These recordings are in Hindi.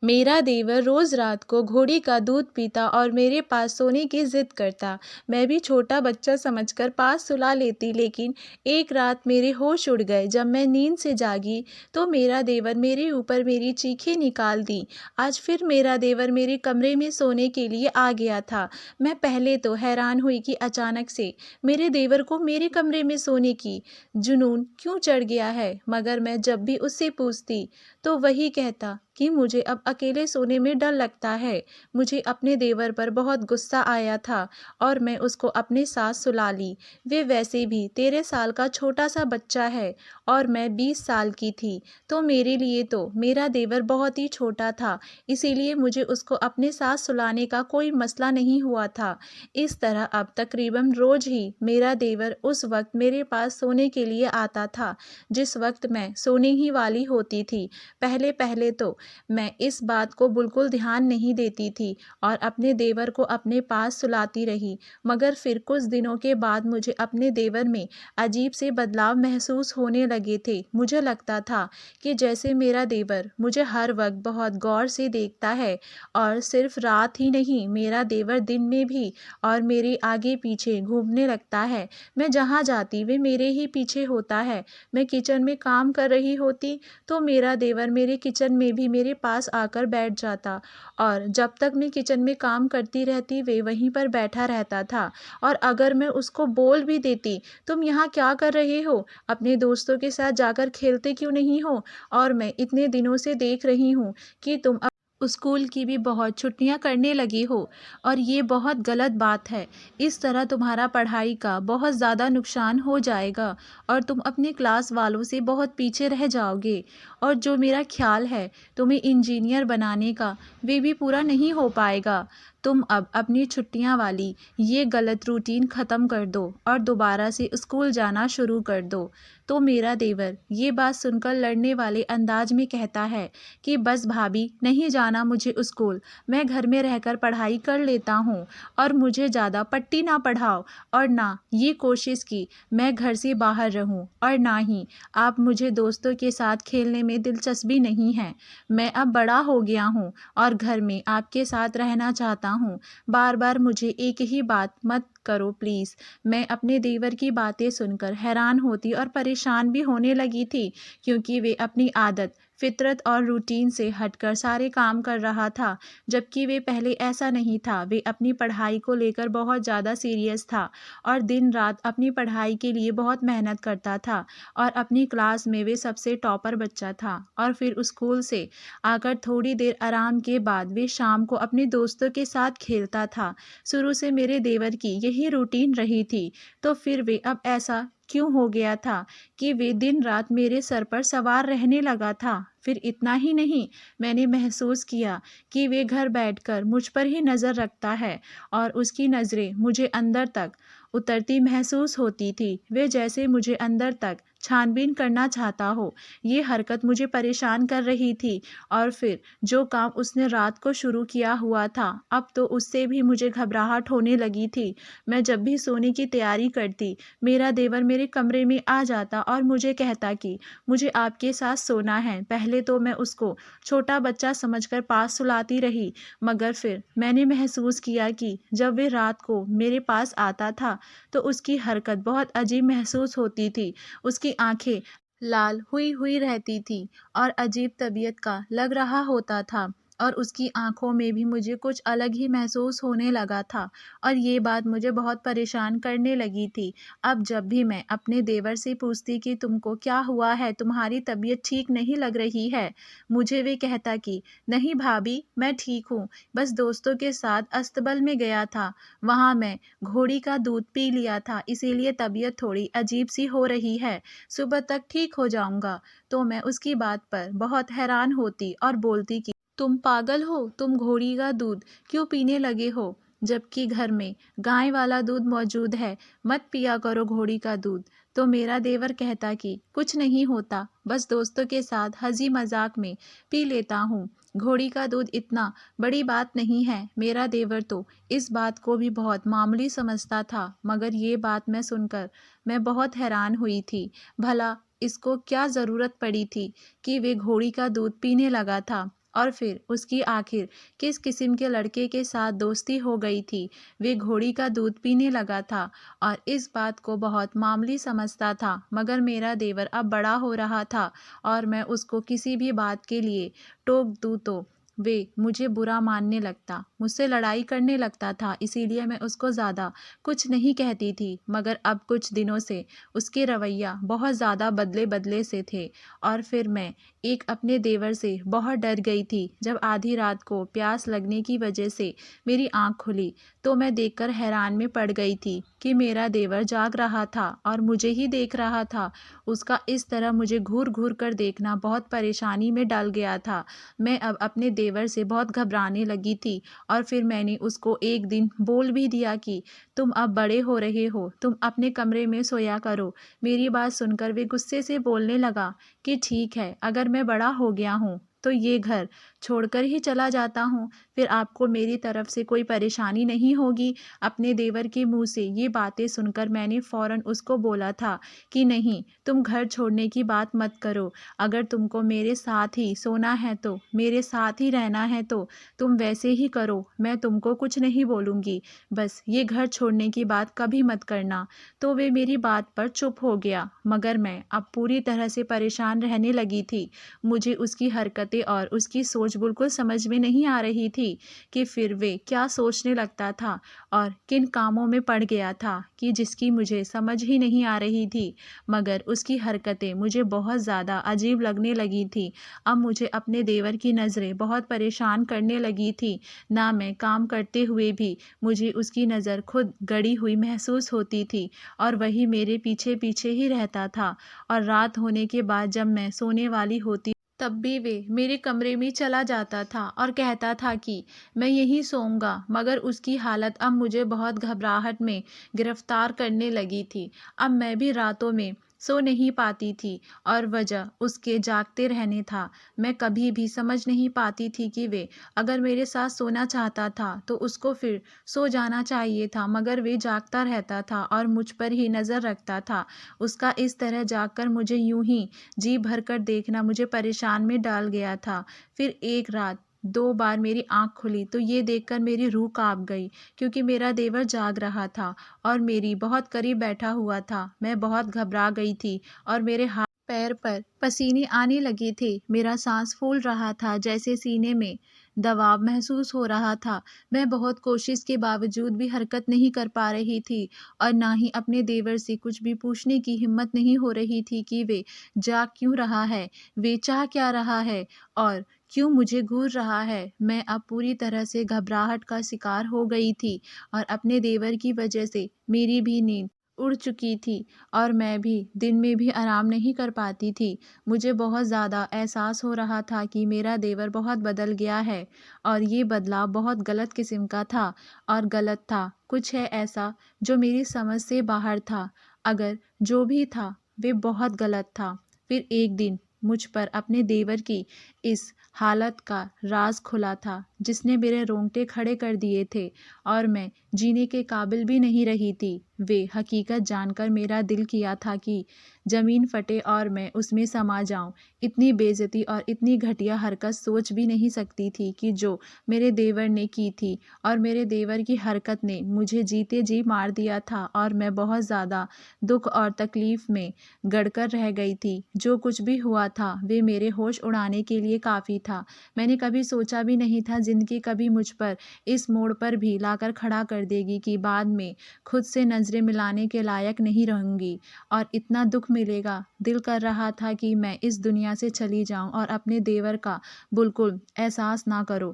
मेरा देवर रोज रात को घोड़ी का दूध पीता और मेरे पास सोने की जिद करता। मैं भी छोटा बच्चा समझकर पास सुला लेती, लेकिन एक रात मेरे होश उड़ गए। जब मैं नींद से जागी तो मेरा देवर मेरे ऊपर मेरी चीखें निकाल दी। आज फिर मेरा देवर मेरे कमरे में सोने के लिए आ गया था। मैं पहले तो हैरान हुई कि अचानक से मेरे देवर को मेरे कमरे में सोने की जुनून क्यों चढ़ गया है, मगर मैं जब भी उससे पूछती तो वही कहता कि मुझे अब अकेले सोने में डर लगता है। मुझे अपने देवर पर बहुत गुस्सा आया था और मैं उसको अपने साथ सुला ली। वे वैसे भी 13 साल का छोटा सा बच्चा है और मैं 20 साल की थी, तो मेरे लिए तो मेरा देवर बहुत ही छोटा था, इसीलिए मुझे उसको अपने साथ सुलाने का कोई मसला नहीं हुआ था। इस तरह अब तकरीबन रोज ही मेरा देवर उस वक्त मेरे पास सोने के लिए आता था जिस वक्त मैं सोने ही वाली होती थी। पहले पहले तो मैं इस बात को बिल्कुल ध्यान नहीं देती थी और अपने देवर को अपने पास सुलाती रही, मगर फिर कुछ दिनों के बाद मुझे अपने देवर में अजीब से बदलाव महसूस होने लगे थे। मुझे लगता था कि जैसे मेरा देवर मुझे हर वक्त बहुत गौर से देखता है, और सिर्फ रात ही नहीं, मेरा देवर दिन में भी और मेरे आगे पीछे घूमने लगता है। मैं जहाँ जाती वे मेरे ही पीछे होता है। मैं किचन में काम कर रही होती तो मेरा देवर मेरे किचन में भी मेरे पास आकर बैठ जाता, और जब तक मैं किचन में काम करती रहती वे वहीं पर बैठा रहता था। और अगर मैं उसको बोल भी देती, तुम यहाँ क्या कर रहे हो, अपने दोस्तों के साथ जाकर खेलते क्यों नहीं हो, और मैं इतने दिनों से देख रही हूँ कि तुम अब स्कूल की भी बहुत छुट्टियां करने लगी हो, और ये बहुत गलत बात है। इस तरह तुम्हारा पढ़ाई का बहुत ज़्यादा नुकसान हो जाएगा और तुम अपने क्लास वालों से बहुत पीछे रह जाओगे। और जो मेरा ख्याल है तुम्हें इंजीनियर बनाने का, वे भी पूरा नहीं हो पाएगा। तुम अब अपनी छुट्टियां वाली ये गलत रूटीन ख़त्म कर दो और दोबारा से स्कूल जाना शुरू कर दो। तो मेरा देवर ये बात सुनकर लड़ने वाले अंदाज में कहता है कि बस भाभी, नहीं जाना मुझे स्कूल, मैं घर में रहकर पढ़ाई कर लेता हूँ, और मुझे ज़्यादा पट्टी ना पढ़ाओ, और ना ये कोशिश की मैं घर से बाहर रहूँ, और ना ही आप मुझे दोस्तों के साथ खेलने में दिलचस्पी नहीं है। मैं अब बड़ा हो गया हूँ और घर में आपके साथ रहना चाहता हूँ। बार बार मुझे एक ही बात मत करो प्लीज़। मैं अपने देवर की बातें सुनकर हैरान होती और परेशान भी होने लगी थी, क्योंकि वे अपनी आदत, फितरत और रूटीन से हटकर सारे काम कर रहा था, जबकि वे पहले ऐसा नहीं था। वे अपनी पढ़ाई को लेकर बहुत ज़्यादा सीरियस था और दिन रात अपनी पढ़ाई के लिए बहुत मेहनत करता था, और अपनी क्लास में वे सबसे टॉपर बच्चा था। और फिर स्कूल से आकर थोड़ी देर आराम के बाद वे शाम को अपने दोस्तों के साथ खेलता था। शुरू से मेरे देवर की यही रूटीन रही थी, तो फिर वे अब ऐसा क्यों हो गया था कि वे दिन रात मेरे सर पर सवार रहने लगा था। फिर इतना ही नहीं, मैंने महसूस किया कि वे घर बैठकर मुझ पर ही नज़र रखता है और उसकी नज़रें मुझे अंदर तक उतरती महसूस होती थी। वे जैसे मुझे अंदर तक छानबीन करना चाहता हो। ये हरकत मुझे परेशान कर रही थी। और फिर जो काम उसने रात को शुरू किया हुआ था, अब तो उससे भी मुझे घबराहट होने लगी थी। मैं जब भी सोने की तैयारी करती, मेरा देवर मेरे कमरे में आ जाता और मुझे कहता कि मुझे आपके साथ सोना है। पहले तो मैं उसको छोटा बच्चा समझकर पास सुलाती रही, मगर फिर मैंने महसूस किया कि जब वे रात को मेरे पास आता था तो उसकी हरकत बहुत अजीब महसूस होती थी। उसकी आंखें लाल हुई हुई रहती थी और अजीब तबीयत का लग रहा होता था, और उसकी आंखों में भी मुझे कुछ अलग ही महसूस होने लगा था, और ये बात मुझे बहुत परेशान करने लगी थी। अब जब भी मैं अपने देवर से पूछती कि तुमको क्या हुआ है, तुम्हारी तबीयत ठीक नहीं लग रही है, मुझे वे कहता कि नहीं भाभी, मैं ठीक हूँ, बस दोस्तों के साथ अस्तबल में गया था, वहाँ मैं घोड़ी का दूध पी लिया था, इसीलिए तबीयत थोड़ी अजीब सी हो रही है, सुबह तक ठीक हो जाऊंगा। तो मैं उसकी बात पर बहुत हैरान होती और बोलती कि तुम पागल हो, तुम घोड़ी का दूध क्यों पीने लगे हो, जबकि घर में गाय वाला दूध मौजूद है, मत पिया करो घोड़ी का दूध। तो मेरा देवर कहता कि कुछ नहीं होता, बस दोस्तों के साथ हंसी मजाक में पी लेता हूँ, घोड़ी का दूध इतना बड़ी बात नहीं है। मेरा देवर तो इस बात को भी बहुत मामूली समझता था, मगर ये बात मैं सुनकर मैं बहुत हैरान हुई थी। भला इसको क्या ज़रूरत पड़ी थी कि वे घोड़ी का दूध पीने लगा था, और फिर उसकी आखिर किस किस्म के लड़के के साथ दोस्ती हो गई थी। वे घोड़ी का दूध पीने लगा था और इस बात को बहुत मामूली समझता था, मगर मेरा देवर अब बड़ा हो रहा था और मैं उसको किसी भी बात के लिए टोक दूँ तो वे मुझे बुरा मानने लगता, मुझसे लड़ाई करने लगता था। इसीलिए मैं उसको ज़्यादा कुछ नहीं कहती थी, मगर अब कुछ दिनों से उसके रवैया बहुत ज़्यादा बदले बदले से थे। और फिर मैं एक अपने देवर से बहुत डर गई थी। जब आधी रात को प्यास लगने की वजह से मेरी आँख खुली तो मैं देखकर हैरान में पड़ गई थी कि मेरा देवर जाग रहा था और मुझे ही देख रहा था। उसका इस तरह मुझे घूर घूर कर देखना बहुत परेशानी में डाल गया था। मैं अब अपने देवर से बहुत घबराने लगी थी और फिर मैंने उसको एक दिन बोल भी दिया कि तुम अब बड़े हो रहे हो, तुम अपने कमरे में सोया करो। मेरी बात सुनकर वे गुस्से से बोलने लगा कि ठीक है, अगर मैं बड़ा हो गया हूँ तो ये घर छोड़कर ही चला जाता हूँ, फिर आपको मेरी तरफ से कोई परेशानी नहीं होगी। अपने देवर के मुंह से ये बातें सुनकर मैंने फ़ौरन उसको बोला था कि नहीं, तुम घर छोड़ने की बात मत करो। अगर तुमको मेरे साथ ही सोना है तो मेरे साथ ही रहना है तो तुम वैसे ही करो, मैं तुमको कुछ नहीं बोलूँगी, बस ये घर छोड़ने की बात कभी मत करना। तो वे मेरी बात पर चुप हो गया, मगर मैं अब पूरी तरह से परेशान रहने लगी थी। मुझे उसकी हरकतें और उसकी सोच बिल्कुल समझ में नहीं आ रही थी कि फिर वे क्या सोचने लगता था और किन कामों में पड़ गया था कि जिसकी मुझे समझ ही नहीं आ रही थी। मगर उसकी हरकतें मुझे बहुत ज़्यादा अजीब लगने लगी थी। अब मुझे अपने देवर की नज़रें बहुत परेशान करने लगी थी। ना मैं काम करते हुए भी मुझे उसकी नज़र खुद गड़ी हुई महसूस होती थी और वही मेरे पीछे पीछे ही रहता था। और रात होने के बाद जब मैं सोने वाली होती तब भी वे मेरे कमरे में चला जाता था और कहता था कि मैं यहीं सोऊंगा, मगर उसकी हालत अब मुझे बहुत घबराहट में गिरफ्तार करने लगी थी। अब मैं भी रातों में सो नहीं पाती थी और वजह उसके जागते रहने था। मैं कभी भी समझ नहीं पाती थी कि वे अगर मेरे साथ सोना चाहता था तो उसको फिर सो जाना चाहिए था, मगर वे जागता रहता था और मुझ पर ही नज़र रखता था। उसका इस तरह जागकर मुझे यूं ही जी भरकर देखना मुझे परेशान में डाल गया था। फिर एक रात 2 बार मेरी आँख खुली तो ये देखकर मेरी रूह काँप गई, क्योंकि मेरा देवर जाग रहा था और मेरी बहुत करीब बैठा हुआ था। मैं बहुत घबरा गई थी और मेरे हाथ पैर पर पसीने आने लगे थे। मेरा सांस फूल रहा था, जैसे सीने में दबाव महसूस हो रहा था। मैं बहुत कोशिश के बावजूद भी हरकत नहीं कर पा रही थी और ना ही अपने देवर से कुछ भी पूछने की हिम्मत नहीं हो रही थी कि वे जाग क्यों रहा है, वे चाह क्या रहा है और क्यों मुझे घूर रहा है। मैं अब पूरी तरह से घबराहट का शिकार हो गई थी और अपने देवर की वजह से मेरी भी नींद उड़ चुकी थी और मैं भी दिन में भी आराम नहीं कर पाती थी। मुझे बहुत ज़्यादा एहसास हो रहा था कि मेरा देवर बहुत बदल गया है और ये बदलाव बहुत गलत किस्म का था और गलत था। कुछ है ऐसा जो मेरी समझ से बाहर था। अगर जो भी था वे बहुत गलत था। फिर एक दिन मुझ पर अपने देवर की इस हालत का राज खुला था, जिसने मेरे रोंगटे खड़े कर दिए थे और मैं जीने के काबिल भी नहीं रही थी। वे हकीकत जानकर मेरा दिल किया था कि ज़मीन फटे और मैं उसमें समा जाऊं। इतनी बेइज्जती और इतनी घटिया हरकत सोच भी नहीं सकती थी कि जो मेरे देवर ने की थी, और मेरे देवर की हरकत ने मुझे जीते जी मार दिया था और मैं बहुत ज़्यादा दुख और तकलीफ़ में गड़कर रह गई थी। जो कुछ भी हुआ था वे मेरे होश उड़ाने के लिए काफ़ी था। मैंने कभी सोचा भी नहीं था ज़िंदगी कभी मुझ पर इस मोड़ पर भी लाकर खड़ा कर देगी कि बाद में खुद से नज़रें मिलाने के लायक नहीं रहूँगी और इतना दुख मिलेगा। दिल कर रहा था कि मैं इस दुनिया से चली जाऊं और अपने देवर का बिल्कुल एहसास ना करूं।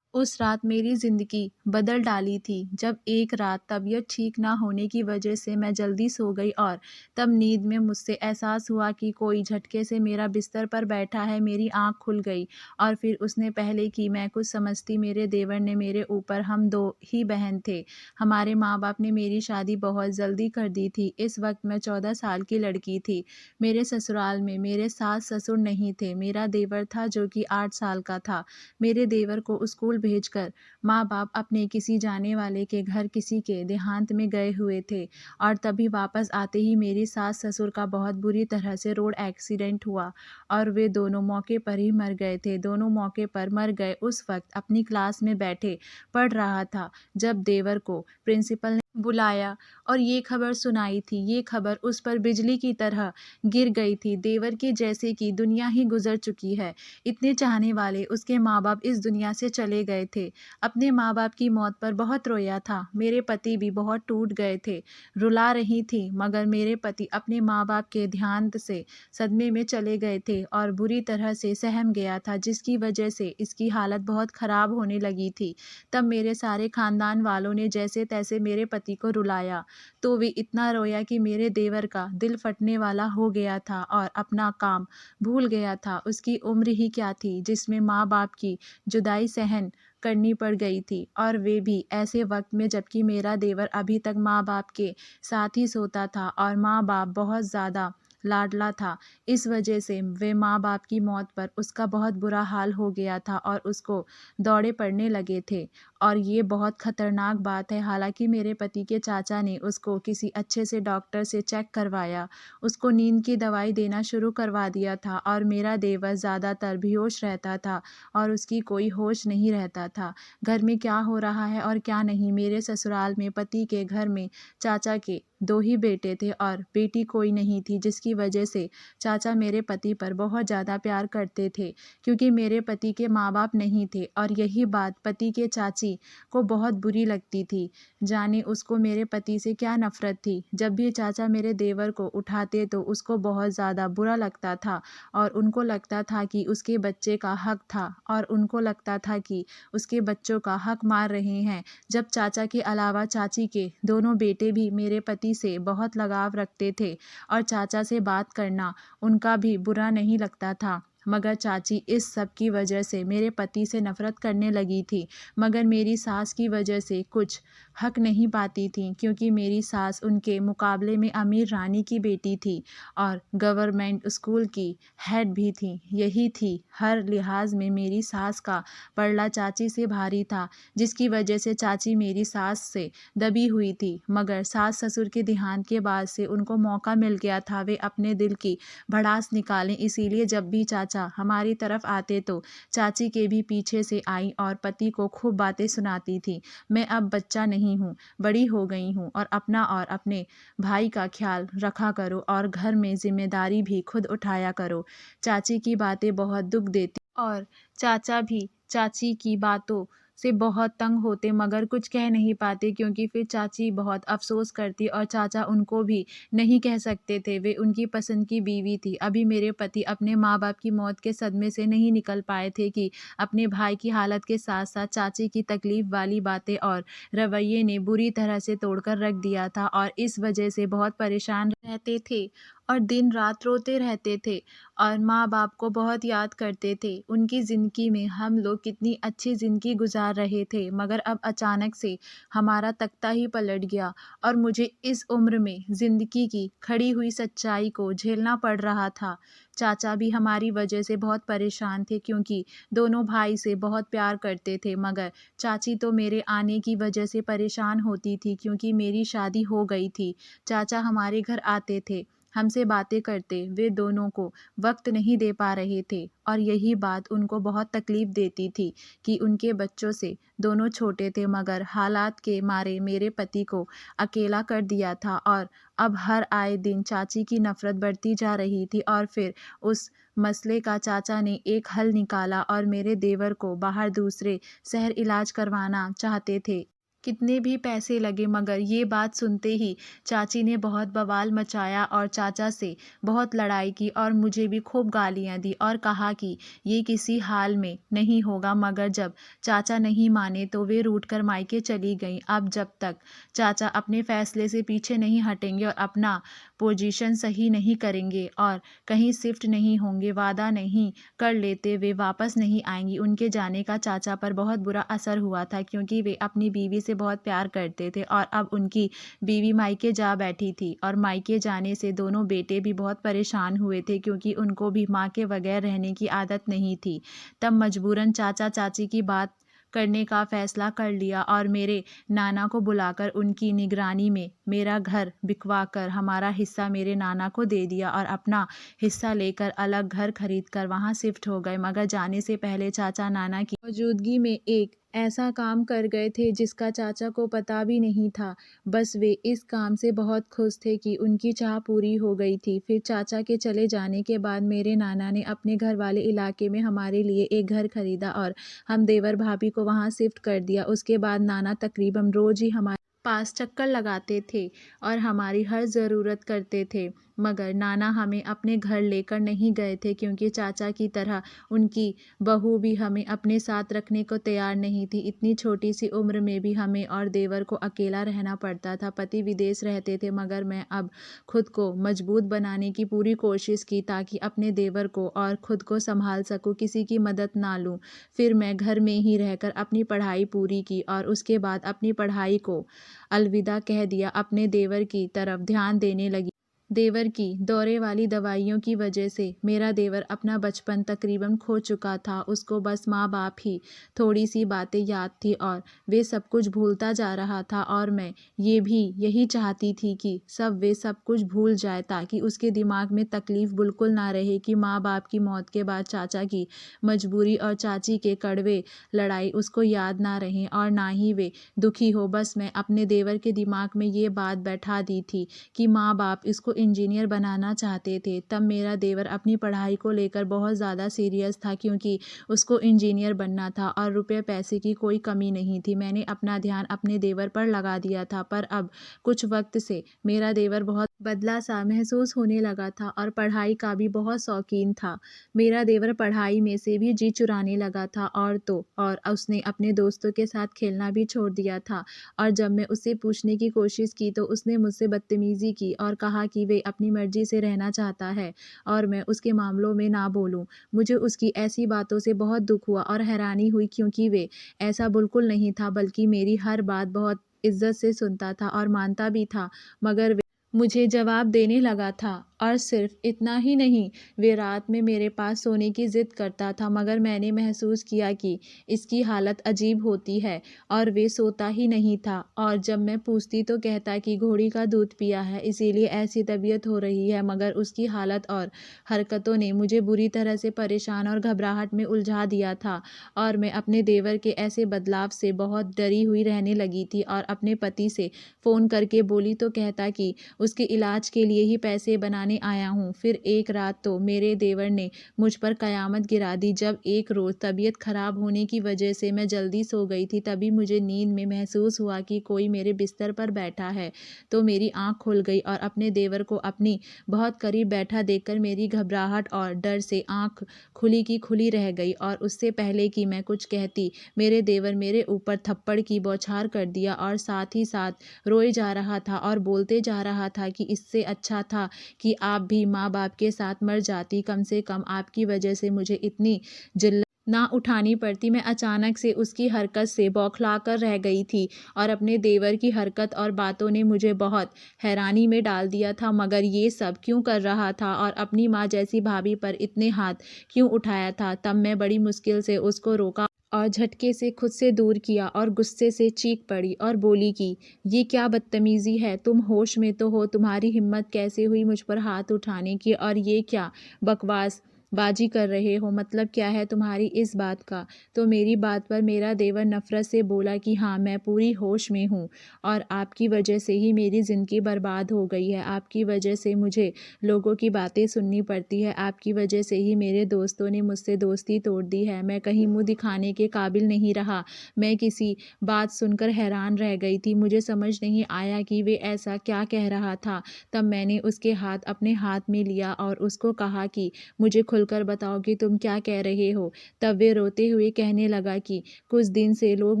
उस रात मेरी ज़िंदगी बदल डाली थी, जब एक रात तबीयत ठीक ना होने की वजह से मैं जल्दी सो गई और तब नींद में मुझसे एहसास हुआ कि कोई झटके से मेरा बिस्तर पर बैठा है। मेरी आँख खुल गई और फिर उसने पहले कि मैं कुछ समझती मेरे देवर ने मेरे ऊपर, हम 2 ही बहन थे, हमारे माँ-बाप ने मेरी शादी बहुत जल्दी कर दी थी। इस वक़्त मैं 14 साल की लड़की थी। मेरे ससुराल में मेरे सास-ससुर नहीं थे। मेरा देवर था जो कि 8 साल का था। मेरे देवर को स्कूल भेजकर माँ बाप अपने किसी जाने वाले के घर किसी के देहांत में गए हुए थे और तभी वापस आते ही मेरी सास ससुर का बहुत बुरी तरह से रोड एक्सीडेंट हुआ और वे दोनों मौके पर ही मर गए थे। दोनों मौके पर मर गए। उस वक्त अपनी क्लास में बैठे पढ़ रहा था जब देवर को प्रिंसिपल ने बुलाया और ये खबर सुनाई थी। ये खबर उस पर बिजली की तरह गिर गई थी। देवर की जैसे कि दुनिया ही गुजर चुकी है। इतने चाहने वाले उसके माँ बाप इस दुनिया से चले गए थे। अपने माँ बाप की मौत पर बहुत रोया था। मेरे पति भी बहुत टूट गए थे। रुला रही थी मगर मेरे पति अपने माँ बाप के देहांत से सदमे में चले गए थे और बुरी तरह से सहम गया था, जिसकी वजह से इसकी हालत बहुत ख़राब होने लगी थी। तब मेरे सारे ख़ानदान वालों ने जैसे तैसे मेरे पति को रुलाया, तो वे इतना रोया कि मेरे देवर का दिल फटने वाला हो गया था और अपना काम भूल गया था। उसकी उम्र ही क्या थी जिसमें माँ बाप की जुदाई सहन करनी पड़ गई थी, और वे भी ऐसे वक्त में जबकि मेरा देवर अभी तक माँ बाप के साथ ही सोता था और माँ बाप बहुत ज़्यादा लाडला था। इस वजह से वे माँ बाप की मौत पर उसका बहुत बुरा हाल हो गया था और उसको दौड़े पड़ने लगे थे। और ये बहुत ख़तरनाक बात है। हालांकि मेरे पति के चाचा ने उसको किसी अच्छे से डॉक्टर से चेक करवाया, उसको नींद की दवाई देना शुरू करवा दिया था और मेरा देवर ज़्यादातर बेहोश रहता था और उसकी कोई होश नहीं रहता था। घर में क्या हो रहा है और क्या नहीं, मेरे ससुराल में पति के घर में चाचा के 2 ही बेटे थे और बेटी कोई नहीं थी, जिसकी वजह से चाचा मेरे पति पर बहुत ज़्यादा प्यार करते थे क्योंकि मेरे पति के माँ बाप नहीं थे। और यही बात पति के चाची को बहुत बुरी लगती थी। जाने उसको मेरे पति से क्या नफ़रत थी। जब भी चाचा मेरे देवर को उठाते तो उसको बहुत ज़्यादा बुरा लगता था और उनको लगता था कि उसके बच्चे का हक था और उनको लगता था कि उसके बच्चों का हक मार रहे हैं। जब चाचा के अलावा चाची के दोनों बेटे भी मेरे पति से बहुत लगाव रखते थे और चाचा से बात करना उनका भी बुरा नहीं लगता था, मगर चाची इस सब की वजह से मेरे पति से नफ़रत करने लगी थी। मगर मेरी सास की वजह से कुछ हक नहीं पाती थी क्योंकि मेरी सास उनके मुकाबले में अमीर रानी की बेटी थी और गवर्नमेंट स्कूल की हेड भी थी। यही थी, हर लिहाज में मेरी सास का पलड़ा चाची से भारी था, जिसकी वजह से चाची मेरी सास से दबी हुई थी। मगर सास ससुर के देहांत के बाद से उनको मौका मिल गया था वे अपने दिल की भड़ास निकालें। इसीलिए जब भी चाचा हमारी तरफ आते तो चाची के भी पीछे से आई और पति को खूब बातें सुनाती थी। मैं अब बच्चा नहीं हूँ, बड़ी हो गई हूँ और अपना और अपने भाई का ख्याल रखा करो और घर में जिम्मेदारी भी खुद उठाया करो। चाची की बातें बहुत दुख देती और चाचा भी चाची की बातों से बहुत तंग होते मगर कुछ कह नहीं पाते क्योंकि फिर चाची बहुत अफसोस करती और चाचा उनको भी नहीं कह सकते थे। वे उनकी पसंद की बीवी थी। अभी मेरे पति अपने माँ बाप की मौत के सदमे से नहीं निकल पाए थे कि अपने भाई की हालत के साथ साथ चाची की तकलीफ वाली बातें और रवैये ने बुरी तरह से तोड़कर रख दिया था और इस वजह से बहुत परेशान रहते थे और दिन रात रोते रहते थे और माँ बाप को बहुत याद करते थे। उनकी ज़िंदगी में हम लोग कितनी अच्छी ज़िंदगी गुजार रहे थे मगर अब अचानक से हमारा तख्ता ही पलट गया और मुझे इस उम्र में ज़िंदगी की खड़ी हुई सच्चाई को झेलना पड़ रहा था। चाचा भी हमारी वजह से बहुत परेशान थे क्योंकि दोनों भाई से बहुत प्यार करते थे, मगर चाची तो मेरे आने की वजह से परेशान होती थी क्योंकि मेरी शादी हो गई थी। चाचा हमारे घर आते थे, हमसे बातें करते, वे दोनों को वक्त नहीं दे पा रहे थे और यही बात उनको बहुत तकलीफ़ देती थी कि उनके बच्चों से दोनों छोटे थे मगर हालात के मारे मेरे पति को अकेला कर दिया था और अब हर आए दिन चाची की नफ़रत बढ़ती जा रही थी। और फिर उस मसले का चाचा ने एक हल निकाला और मेरे देवर को बाहर दूसरे शहर इलाज करवाना चाहते थे। कितने भी पैसे लगे मगर ये बात सुनते ही चाची ने बहुत बवाल मचाया और चाचा से बहुत लड़ाई की और मुझे भी खूब गालियाँ दी और कहा कि ये किसी हाल में नहीं होगा। मगर जब चाचा नहीं माने तो वे रूठकर मायके चली गईं। अब जब तक चाचा अपने फैसले से पीछे नहीं हटेंगे और अपना पोजीशन सही नहीं करेंगे और कहीं शिफ्ट नहीं होंगे, वादा नहीं कर लेते, वे वापस नहीं आएंगी। उनके जाने का चाचा पर बहुत बुरा असर हुआ था क्योंकि वे अपनी बीवी से बहुत प्यार करते थे और अब उनकी बीवी मायके जा बैठी थी और मायके जाने से दोनों बेटे भी बहुत परेशान हुए थे क्योंकि उनको भी माँ के बगैर रहने की आदत नहीं थी। तब मजबूरन चाचा चाची की बात करने का फैसला कर लिया और मेरे नाना को बुलाकर उनकी निगरानी में मेरा घर बिकवाकर हमारा हिस्सा मेरे नाना को दे दिया और अपना हिस्सा लेकर अलग घर खरीद कर वहाँ शिफ्ट हो गए। मगर जाने से पहले चाचा नाना की मौजूदगी में एक ऐसा काम कर गए थे जिसका चाचा को पता भी नहीं था। बस वे इस काम से बहुत खुश थे कि उनकी चाह पूरी हो गई थी। फिर चाचा के चले जाने के बाद मेरे नाना ने अपने घर वाले इलाके में हमारे लिए एक घर खरीदा और हम देवर भाभी को वहाँ शिफ्ट कर दिया। उसके बाद नाना तकरीबन रोज़ ही हमारे पास चक्कर लगाते थे और हमारी हर ज़रूरत करते थे। मगर नाना हमें अपने घर लेकर नहीं गए थे क्योंकि चाचा की तरह उनकी बहू भी हमें अपने साथ रखने को तैयार नहीं थी। इतनी छोटी सी उम्र में भी हमें और देवर को अकेला रहना पड़ता था। पति विदेश रहते थे मगर मैं अब खुद को मजबूत बनाने की पूरी कोशिश की ताकि अपने देवर को और खुद को संभाल सकूं, किसी की मदद ना लूं। फिर मैं घर में ही रहकर अपनी पढ़ाई पूरी की और उसके बाद अपनी पढ़ाई को अलविदा कह दिया। अपने देवर की तरफ ध्यान देने लगी। देवर की दौरे वाली दवाइयों की वजह से मेरा देवर अपना बचपन तकरीबन खो चुका था। उसको बस माँ बाप ही थोड़ी सी बातें याद थी और वे सब कुछ भूलता जा रहा था और मैं ये भी यही चाहती थी कि वे सब कुछ भूल जाए ताकि उसके दिमाग में तकलीफ़ बिल्कुल ना रहे कि माँ बाप की मौत के बाद चाचा की मजबूरी और चाची के कड़वे लड़ाई उसको याद ना रहें और ना ही वे दुखी हो। बस मैं अपने देवर के दिमाग में ये बात बैठा दी थी कि माँ बाप इसको इंजीनियर बनाना चाहते थे। तब मेरा देवर अपनी पढ़ाई को लेकर बहुत ज़्यादा सीरियस था क्योंकि उसको इंजीनियर बनना था और रुपये पैसे की कोई कमी नहीं थी। मैंने अपना ध्यान अपने देवर पर लगा दिया था पर अब कुछ वक्त से मेरा देवर बहुत बदला सा महसूस होने लगा था और पढ़ाई का भी बहुत शौकीन था। मेरा देवर पढ़ाई में से भी जी चुराने लगा था और उसने अपने दोस्तों के साथ खेलना भी छोड़ दिया था। और जब मैं उससे पूछने की कोशिश की तो उसने मुझसे बदतमीज़ी की और कहा कि वे अपनी मर्ज़ी से रहना चाहता है और मैं उसके मामलों में ना बोलूं। मुझे उसकी ऐसी बातों से बहुत दुख हुआ और हैरानी हुई क्योंकि वे ऐसा बिल्कुल नहीं था बल्कि मेरी हर बात बहुत इज्जत से सुनता था और मानता भी था। मगर वे मुझे जवाब देने लगा था और सिर्फ इतना ही नहीं, वे रात में मेरे पास सोने की ज़िद करता था। मगर मैंने महसूस किया कि इसकी हालत अजीब होती है और वे सोता ही नहीं था और जब मैं पूछती तो कहता कि घोड़ी का दूध पिया है इसीलिए ऐसी तबीयत हो रही है। मगर उसकी हालत और हरकतों ने मुझे बुरी तरह से परेशान और घबराहट में उलझा दिया था और मैं अपने देवर के ऐसे बदलाव से बहुत डरी हुई रहने लगी थी और अपने पति से फ़ोन करके बोली तो कहता कि उसके इलाज के लिए ही पैसे बनाने आया हूँ। फिर एक रात तो मेरे देवर ने मुझ पर कयामत गिरा दी। जब एक रोज़ तबीयत खराब होने की वजह से मैं जल्दी सो गई थी तभी मुझे नींद में महसूस हुआ कि कोई मेरे बिस्तर पर बैठा है। तो मेरी आँख खुल गई और अपने देवर को अपनी बहुत करीब बैठा देखकर मेरी घबराहट और डर से आँख खुली की खुली रह गई और उससे पहले कि मैं कुछ कहती मेरे देवर मेरे ऊपर थप्पड़ की बौछार कर दिया और साथ ही साथ रोए जा रहा था और बोलते जा रहा था कि इससे अच्छा था कि आप भी माँ बाप के साथ मर जाती, कम से कम आपकी वजह से मुझे इतनी जिल्लत ना उठानी पड़ती। मैं अचानक से उसकी हरकत से बौखला कर रह गई थी और अपने देवर की हरकत और बातों ने मुझे बहुत हैरानी में डाल दिया था। मगर ये सब क्यों कर रहा था और अपनी माँ जैसी भाभी पर इतने हाथ क्यों उठाया था? तब मैं बड़ी मुश्किल से उसको रोका और झटके से खुद से दूर किया और गुस्से से चीख पड़ी और बोली कि ये क्या बदतमीज़ी है? तुम होश में तो हो? तुम्हारी हिम्मत कैसे हुई मुझ पर हाथ उठाने की? और ये क्या बकवास बाजी कर रहे हो? मतलब क्या है तुम्हारी इस बात का? तो मेरी बात पर मेरा देवर नफ़रत से बोला कि हाँ, मैं पूरी होश में हूँ और आपकी वजह से ही मेरी ज़िंदगी बर्बाद हो गई है। आपकी वजह से मुझे लोगों की बातें सुननी पड़ती है। आपकी वजह से ही मेरे दोस्तों ने मुझसे दोस्ती तोड़ दी है। मैं कहीं मुँह दिखाने के काबिल नहीं रहा। मैं किसी बात सुनकर हैरान रह गई थी। मुझे समझ नहीं आया कि वे ऐसा क्या कह रहा था। तब मैंने उसके हाथ अपने हाथ में लिया और उसको कहा कि मुझे खुलकर बताओ कि तुम क्या कह रहे हो? तब वे रोते हुए कहने लगा कि कुछ दिन से लोग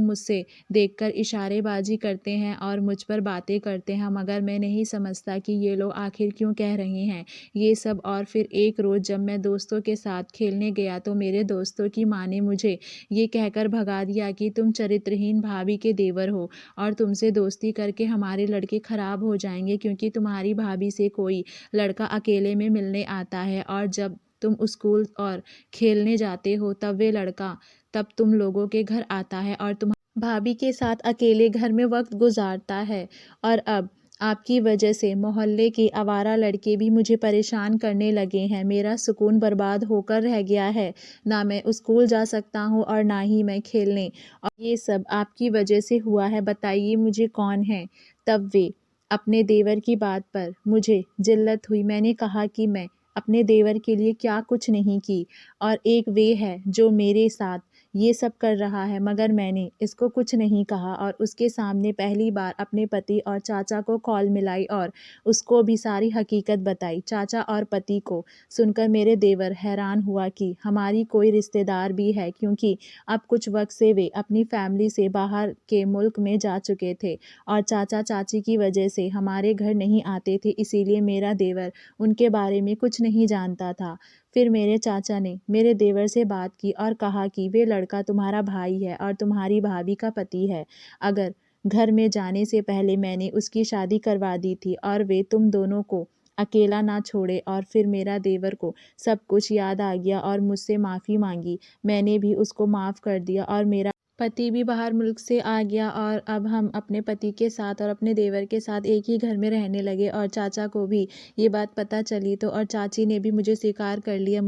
मुझसे देखकर इशारेबाजी करते हैं और मुझ पर बातें करते हैं मगर मैं नहीं समझता कि ये लोग आखिर क्यों कह रहे हैं ये सब। और फिर एक रोज़ जब मैं दोस्तों के साथ खेलने गया तो मेरे दोस्तों की माँ ने मुझे ये कहकर भगा दिया कि तुम चरित्रहीन भाभी के देवर हो और तुमसे दोस्ती करके हमारे लड़के ख़राब हो जाएंगे क्योंकि तुम्हारी भाभी से कोई लड़का अकेले में मिलने आता है और जब तुम स्कूल और खेलने जाते हो तब वे लड़का तब तुम लोगों के घर आता है और तुम भाभी के साथ अकेले घर में वक्त गुजारता है। और अब आपकी वजह से मोहल्ले के आवारा लड़के भी मुझे परेशान करने लगे हैं। मेरा सुकून बर्बाद होकर रह गया है। ना मैं स्कूल जा सकता हूँ और ना ही मैं खेलने। और ये सब आपकी वजह से हुआ है। बताइए मुझे कौन है। तब वे अपने देवर की बात पर मुझे जिल्लत हुई। मैंने कहा कि मैं अपने देवर के लिए क्या कुछ नहीं की, और एक वे है जो मेरे साथ ये सब कर रहा है, मगर मैंने इसको कुछ नहीं कहा और उसके सामने पहली बार अपने पति और चाचा को कॉल मिलाई और उसको भी सारी हकीकत बताई। चाचा और पति को सुनकर मेरे देवर हैरान हुआ कि हमारी कोई रिश्तेदार भी है, क्योंकि अब कुछ वक्त से वे अपनी फैमिली से बाहर के मुल्क में जा चुके थे और चाचा चाची की वजह से हमारे घर नहीं आते थे, इसीलिए मेरा देवर उनके बारे में कुछ नहीं जानता था। फिर मेरे चाचा ने मेरे देवर से बात की और कहा कि वे लड़का तुम्हारा भाई है और तुम्हारी भाभी का पति है। अगर घर में जाने से पहले मैंने उसकी शादी करवा दी थी और वे तुम दोनों को अकेला ना छोड़े। और फिर मेरा देवर को सब कुछ याद आ गया और मुझसे माफ़ी मांगी। मैंने भी उसको माफ़ कर दिया और मेरा पति भी बाहर मुल्क से आ गया और अब हम अपने पति के साथ और अपने देवर के साथ एक ही घर में रहने लगे। और चाचा को भी ये बात पता चली तो और चाची ने भी मुझे स्वीकार कर लिया।